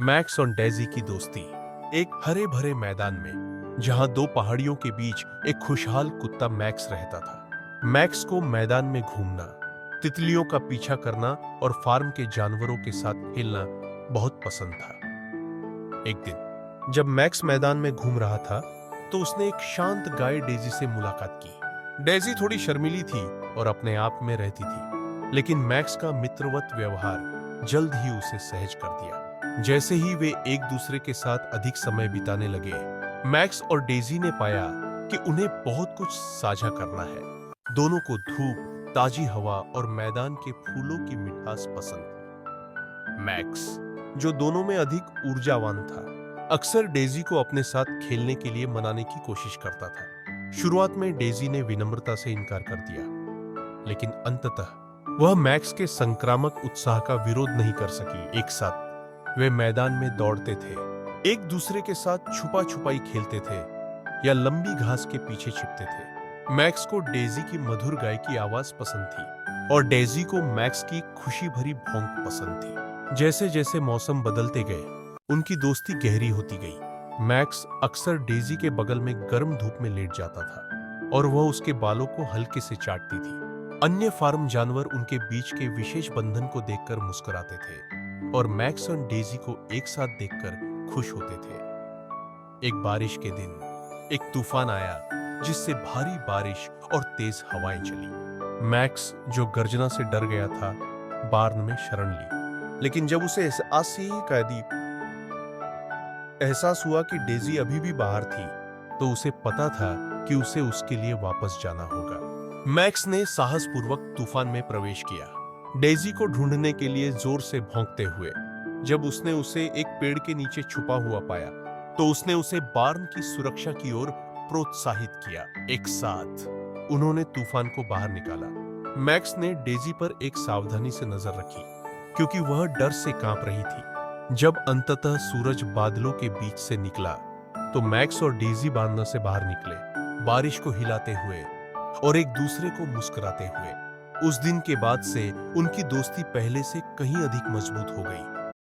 Max और Daisy की दोस्ती। एक हरे भरे मैदान में जहां दो पहाड़ियों के बीच एक खुशहाल कुत्ता मैक्स रहता था। मैक्स को मैदान में घूमना, तितलियों का पीछा करना और फार्म के जानवरों के साथ खेलना बहुत पसंद था। एक दिन जब मैक्स मैदान में घूम रहा था तो उसने एक शांत गाय डेजी से मुलाकात की। डेजी थोड़ी शर्मीली थी और अपने आप में रहती थी, लेकिन मैक्स का मित्रवत व्यवहार जल्द ही उसे सहज कर दिया। जैसे ही वे एक दूसरे के साथ अधिक समय बिताने लगे, मैक्स और डेजी ने पाया कि उन्हें बहुत कुछ साझा करना है। दोनों को धूप, ताजी हवा और मैदान के फूलों की मिठास पसंद थी। मैक्स, जो दोनों में अधिक ऊर्जावान था, अक्सर डेजी को अपने साथ खेलने के लिए मनाने की कोशिश करता था। शुरुआत में डेजी ने विनम्रता से इनकार कर दिया, लेकिन अंततः वह मैक्स के संक्रामक उत्साह का विरोध नहीं कर सकी। एक साथ वे मैदान में दौड़ते थे, एक दूसरे के साथ छुपा छुपाई खेलते थे या लंबी घास के पीछे छिपते थे। मैक्स को डेजी की मधुर गाय की आवाज पसंद थी और डेजी को मैक्स की खुशी भरी भौंक पसंद थी। जैसे जैसे मौसम बदलते गए, उनकी दोस्ती गहरी होती गई। मैक्स अक्सर डेजी के बगल में गर्म धूप में लेट जाता था और वह उसके बालों को हल्के से चाटती थी। अन्य फार्म जानवर उनके बीच के विशेष बंधन को देखकर मुस्कुराते थे और मैक्स और डेजी को एक साथ देखकर खुश होते थे। एक बारिश के दिन एक तूफान आया जिससे भारी बारिश और तेज हवाएं चली। मैक्स, जो गर्जना से डर गया था, बार्न में शरण ली, लेकिन जब उसे एहसास हुआ कि डेजी अभी भी बाहर थी, तो उसे पता था कि उसे उसके लिए वापस जाना होगा। मैक्स ने साहसपूर्वक तूफान में प्रवेश किया, डेजी को ढूंढने के लिए जोर से भौंकते हुए। जब उसने उसे एक पेड़ के नीचे छुपा हुआ पाया, तो उसने उसे बार्न की सुरक्षा की ओर प्रोत्साहित किया। एक साथ उन्होंने तूफान को बाहर निकाला। मैक्स ने डेजी पर एक सावधानी से नजर रखी, क्योंकि वह डर से कांप रही थी। जब अंततः सूरज बादलों के बीच से निकला, तो मैक्स और डेजी बांधना से बाहर निकले, बारिश को हिलाते हुए और एक दूसरे को मुस्कुराते हुए। उस दिन के बाद से उनकी दोस्ती पहले से कहीं अधिक मजबूत हो गई।